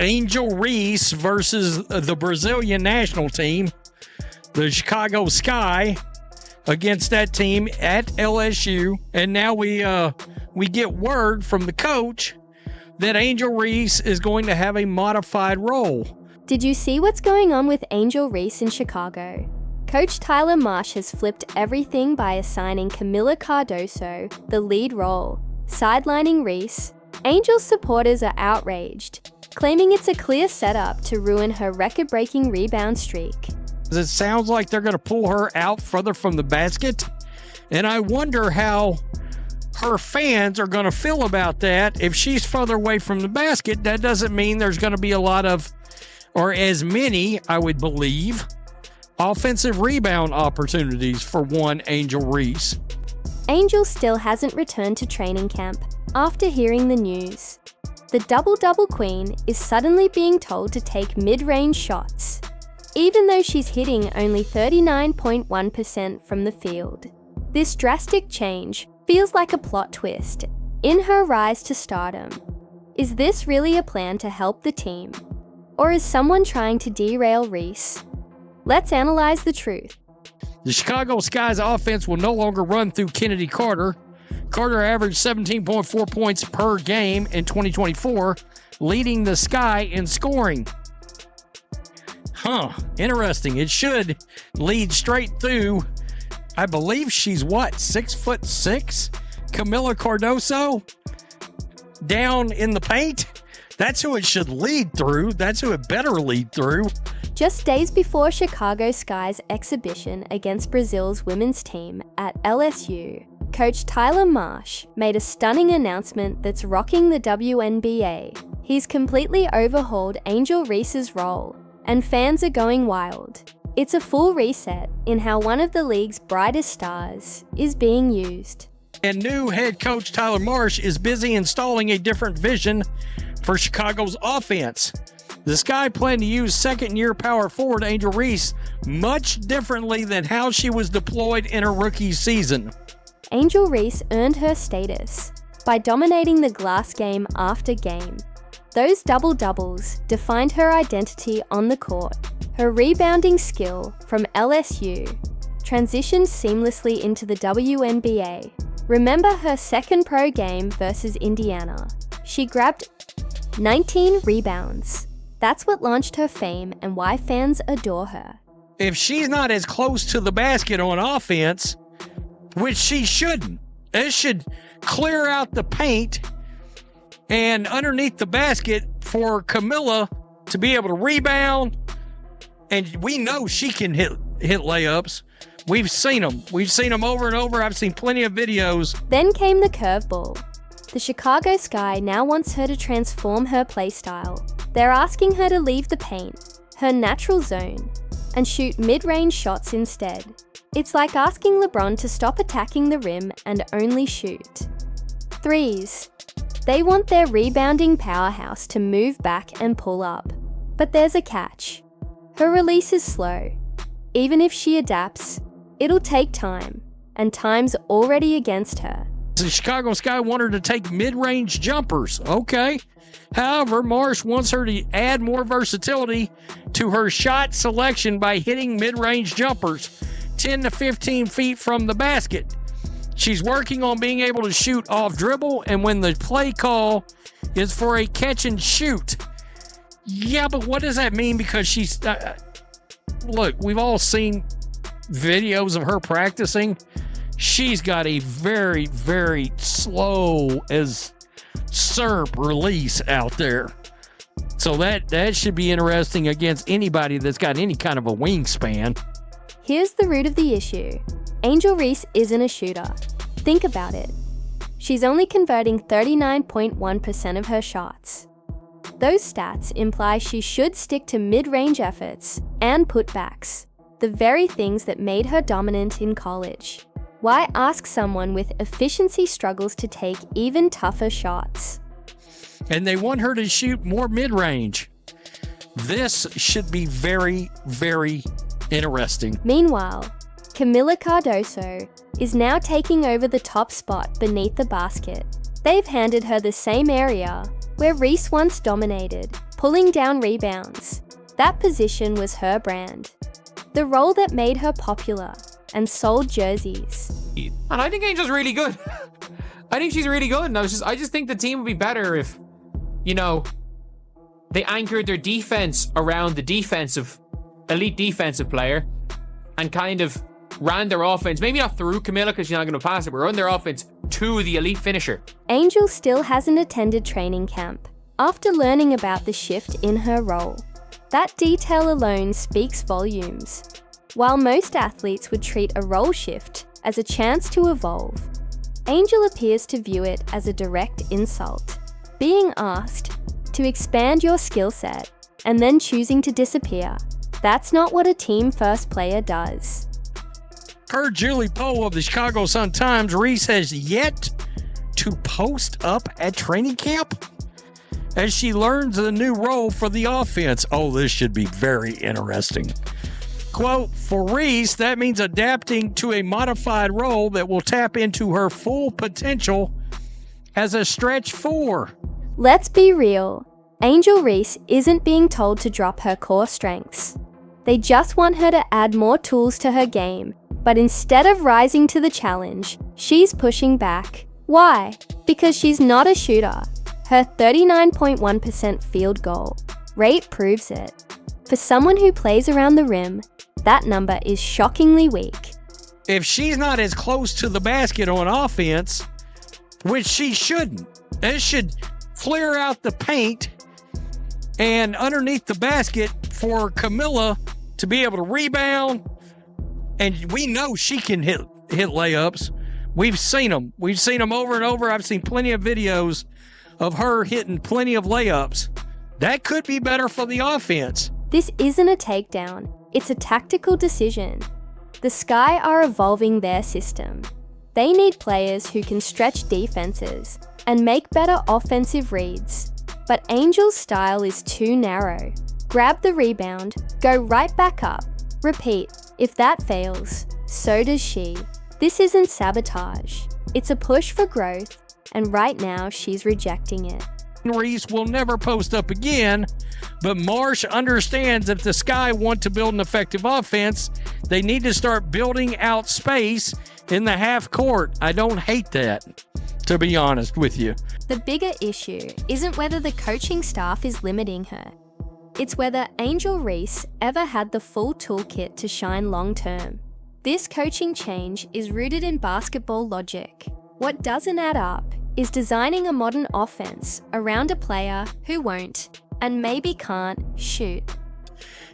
Angel Reese versus the Brazilian national team, the Chicago Sky, against that team at LSU. And now we get word from the coach that Angel Reese is going to have a modified role. Did you see what's going on with Angel Reese in Chicago? Coach Tyler Marsh has flipped everything by assigning Camila Cardoso the lead role. Sidelining Reese, Angel's supporters are outraged, claiming it's a clear setup to ruin her record-breaking rebound streak. It sounds like they're going to pull her out further from the basket, and I wonder how her fans are going to feel about that. If she's further away from the basket, that doesn't mean there's going to be a lot of, or as many, I would believe, offensive rebound opportunities for one Angel Reese. Angel still hasn't returned to training camp after hearing the news. The double-double queen is suddenly being told to take mid-range shots, even though she's hitting only 39.1% from the field. This drastic change feels like a plot twist in her rise to stardom. Is this really a plan to help the team? Or is someone trying to derail Reese? Let's analyze the truth. The Chicago Sky's offense will no longer run through Kennedy Carter. Carter averaged 17.4 points per game in 2024, leading the Sky in scoring. Interesting. It should lead straight through, I believe she's 6'6"? Camila Cardoso down in the paint. That's who it should lead through. That's who it better lead through. Just days before Chicago Sky's exhibition against Brazil's women's team at LSU, Coach Tyler Marsh made a stunning announcement that's rocking the WNBA. He's completely overhauled Angel Reese's role, and fans are going wild. It's a full reset in how one of the league's brightest stars is being used. And new head coach Tyler Marsh is busy installing a different vision for Chicago's offense. The Sky plan to use second-year power forward Angel Reese much differently than how she was deployed in her rookie season. Angel Reese earned her status by dominating the glass game after game. Those double-doubles defined her identity on the court. Her rebounding skill from LSU transitioned seamlessly into the WNBA. Remember her second pro game versus Indiana. She grabbed 19 rebounds. That's what launched her fame and why fans adore her. If she's not as close to the basket on offense, which she shouldn't, it should clear out the paint and underneath the basket for Camila to be able to rebound. And we know she can hit layups. We've seen them. We've seen them over and over. I've seen plenty of videos. Then came the curveball. The Chicago Sky now wants her to transform her play style. They're asking her to leave the paint, her natural zone, and shoot mid-range shots instead. It's like asking LeBron to stop attacking the rim and only shoot threes. They want their rebounding powerhouse to move back and pull up. But there's a catch. Her release is slow. Even if she adapts, it'll take time, and time's already against her. The Chicago Sky want her to take mid-range jumpers. Okay. However, Marsh wants her to add more versatility to her shot selection by hitting mid-range jumpers 10 to 15 feet from the basket. She's working on being able to shoot off dribble, and when the play call is for a catch and shoot. Yeah, but what does that mean? Because she's... look, we've all seen videos of her practicing. She's got a very, very slow as SERP release out there. So that should be interesting against anybody that's got any kind of a wingspan. Here's the root of the issue. Angel Reese isn't a shooter. Think about it. She's only converting 39.1% of her shots. Those stats imply she should stick to mid-range efforts and putbacks, the very things that made her dominant in college. Why ask someone with efficiency struggles to take even tougher shots? And they want her to shoot more mid-range. This should be very, very interesting. Meanwhile, Camila Cardoso is now taking over the top spot beneath the basket. They've handed her the same area where Reese once dominated. pulling down rebounds. That position was her brand. The role that made her popular and sold jerseys. And I think Angel's really good. I think she's really good. And I just think the team would be better if, they anchored their defense around the elite defensive player and kind of ran their offense, maybe not through Camilla because she's not going to pass it, but run their offense to the elite finisher. Angel still hasn't attended training camp after learning about the shift in her role. That detail alone speaks volumes. While most athletes would treat a role shift as a chance to evolve, Angel appears to view it as a direct insult. Being asked to expand your skill set and then choosing to disappear, that's not what a team-first player does. Per Julie Poe of the Chicago Sun-Times, Reese has yet to post up at training camp as she learns the new role for the offense. Oh, this should be very interesting. Quote, for Reese, that means adapting to a modified role that will tap into her full potential as a stretch four. Let's be real. Angel Reese isn't being told to drop her core strengths. They just want her to add more tools to her game, but instead of rising to the challenge, she's pushing back. Why? Because she's not a shooter. Her 39.1% field goal rate proves it. For someone who plays around the rim, that number is shockingly weak. If she's not as close to the basket on offense, which she shouldn't, it should clear out the paint and underneath the basket for Camilla to be able to rebound. And we know she can hit layups. We've seen them. We've seen them over and over. I've seen plenty of videos of her hitting plenty of layups. That could be better for the offense. This isn't a takedown. It's a tactical decision. The Sky are evolving their system. They need players who can stretch defenses and make better offensive reads. But Angel's style is too narrow. Grab the rebound, go right back up, repeat. If that fails, so does she. This isn't sabotage. It's a push for growth, and right now she's rejecting it. Reese will never post up again, but Marsh understands if the Sky want to build an effective offense, they need to start building out space in the half court. I don't hate that, to be honest with you. The bigger issue isn't whether the coaching staff is limiting her. It's whether Angel Reese ever had the full toolkit to shine long term. This coaching change is rooted in basketball logic. What doesn't add up is designing a modern offense around a player who won't and maybe can't shoot.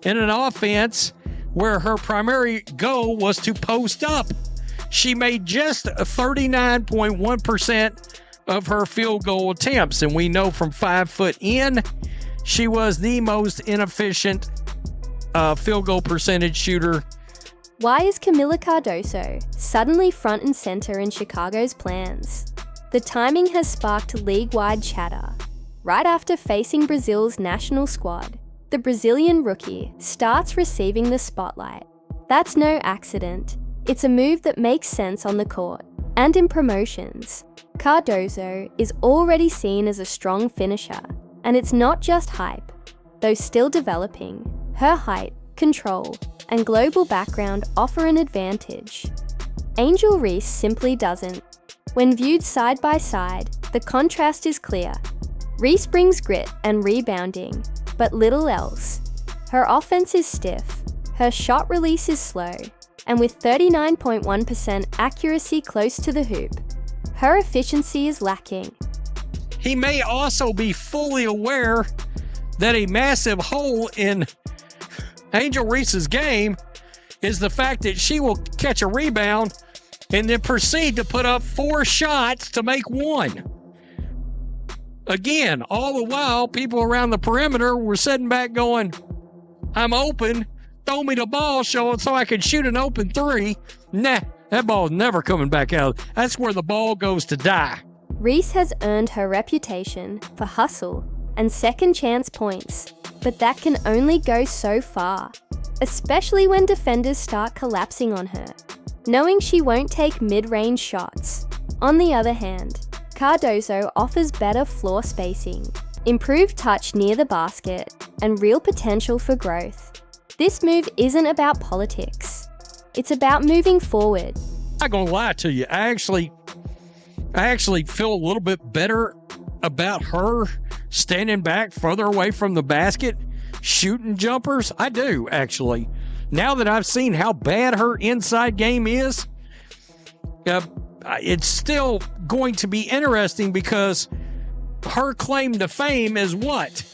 In an offense where her primary goal was to post up, she made just 39.1% of her field goal attempts, and we know from 5 foot in, she was the most inefficient field goal percentage shooter. Why is Camilla Cardoso suddenly front and center in Chicago's plans? The timing has sparked league-wide chatter. Right after facing Brazil's national squad, the Brazilian rookie starts receiving the spotlight. That's no accident. It's a move that makes sense on the court and in promotions. Cardoso is already seen as a strong finisher, and it's not just hype. Though still developing, her height, control, and global background offer an advantage. Angel Reese simply doesn't. When viewed side by side, the contrast is clear. Reese brings grit and rebounding, but little else. Her offense is stiff, her shot release is slow, and with 39.1% accuracy close to the hoop, her efficiency is lacking. He may also be fully aware that a massive hole in Angel Reese's game is the fact that she will catch a rebound and then proceed to put up 4 shots to make 1. Again, all the while, people around the perimeter were sitting back going, I'm open, throw me the ball so I can shoot an open 3. Nah, that ball's never coming back out. That's where the ball goes to die. Reese has earned her reputation for hustle and second chance points, but that can only go so far, especially when defenders start collapsing on her, knowing she won't take mid-range shots. On the other hand, Cardoso offers better floor spacing. improved touch near the basket, and real potential for growth. This move isn't about politics. It's about moving forward. I'm not gonna lie to you. I actually feel a little bit better about her standing back further away from the basket, shooting jumpers. I do, actually. Now that I've seen how bad her inside game is, it's still going to be interesting because her claim to fame is what?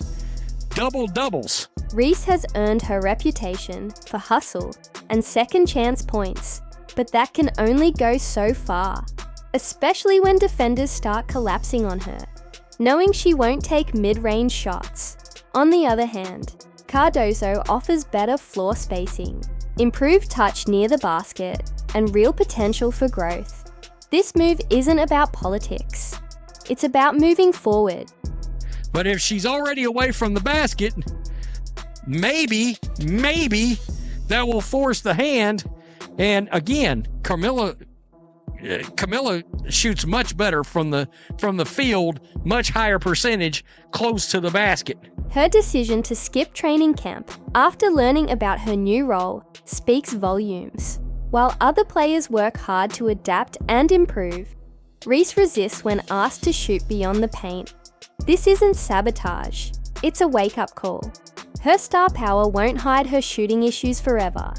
Double-doubles. Reese has earned her reputation for hustle and second chance points, but that can only go so far, especially when defenders start collapsing on her, knowing she won't take mid-range shots. On the other hand, Cardoso offers better floor spacing, improved touch near the basket, and real potential for growth. This move isn't about politics. It's about moving forward. But if she's already away from the basket, maybe that will force the hand. And again, Camilla shoots much better from the field, much higher percentage close to the basket. Her decision to skip training camp after learning about her new role speaks volumes. While other players work hard to adapt and improve, Reese resists when asked to shoot beyond the paint. This isn't sabotage, it's a wake-up call. Her star power won't hide her shooting issues forever.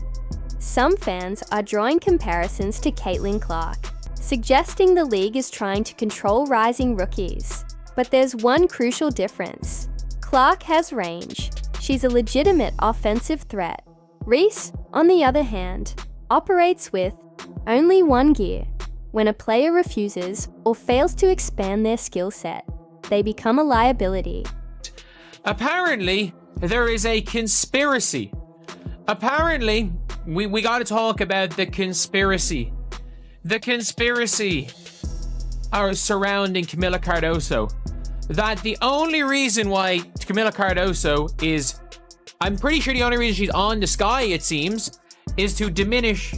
Some fans are drawing comparisons to Caitlin Clark, suggesting the league is trying to control rising rookies. But there's one crucial difference. Clark has range. She's a legitimate offensive threat. Reese, on the other hand, operates with only one gear. When a player refuses or fails to expand their skill set, they become a liability. Apparently, there is a conspiracy. Apparently, we got to talk about the conspiracy. The conspiracy are surrounding Camilla Cardoso. That the only reason why Camilla Cardoso is, I'm pretty sure the only reason she's on the Sky, it seems, is to diminish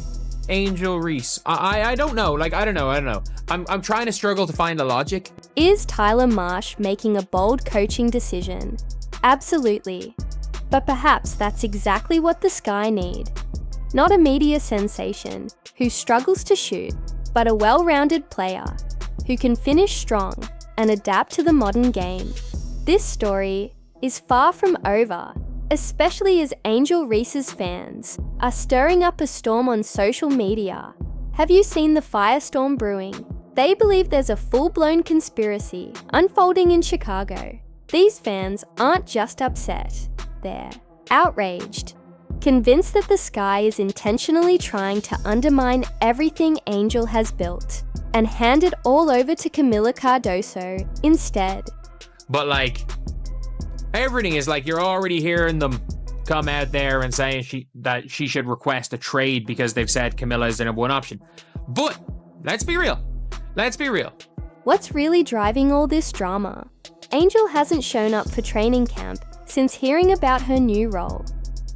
Angel Reese. I don't know. I don't know. I'm trying to struggle to find the logic. Is Tyler Marsh making a bold coaching decision? Absolutely. But perhaps that's exactly what the Sky need. Not a media sensation who struggles to shoot, but a well-rounded player who can finish strong and adapt to the modern game. This story is far from over, especially as Angel Reese's fans are stirring up a storm on social media. Have you seen the firestorm brewing? They believe there's a full-blown conspiracy unfolding in Chicago. These fans aren't just upset, they're outraged, convinced that the Sky is intentionally trying to undermine everything Angel has built and hand it all over to Camilla Cardoso instead. But everything is you're already hearing them come out there and saying that she should request a trade because they've said Camilla is the number one option. But let's be real. What's really driving all this drama? Angel hasn't shown up for training camp since hearing about her new role,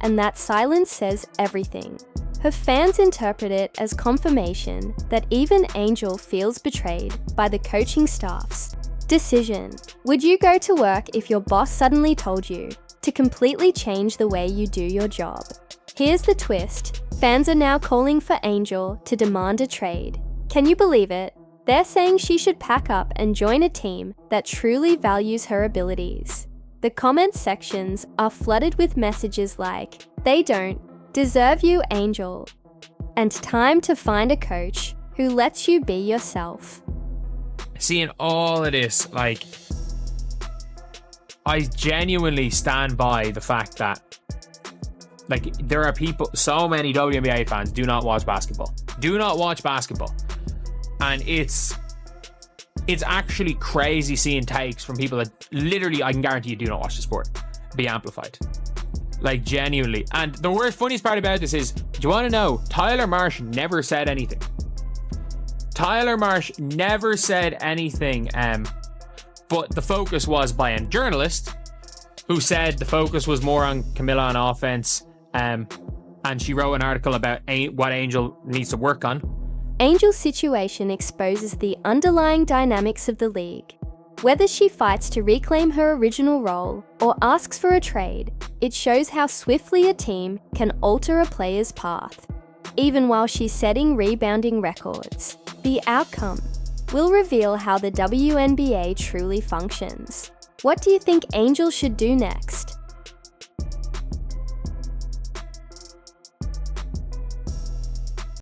and that silence says everything. Her fans interpret it as confirmation that even Angel feels betrayed by the coaching staff's decision. Would you go to work if your boss suddenly told you to completely change the way you do your job? Here's the twist. Fans are now calling for Angel to demand a trade. Can you believe it? They're saying she should pack up and join a team that truly values her abilities. The comment sections are flooded with messages like, "They don't deserve you, Angel," and "Time to find a coach who lets you be yourself." Seeing all of this, I genuinely stand by the fact that there are people, so many WNBA fans do not watch basketball. And it's actually crazy seeing takes from people that literally, I can guarantee you, do not watch the sport, be amplified. Genuinely. And the funniest part about this is, do you want to know, Tyler Marsh never said anything. But the focus was by a journalist who said the focus was more on Camilla on offense, and she wrote an article about what Angel needs to work on. Angel's situation exposes the underlying dynamics of the league. Whether she fights to reclaim her original role or asks for a trade, it shows how swiftly a team can alter a player's path, even while she's setting rebounding records. The outcome will reveal how the WNBA truly functions. What do you think Angel should do next?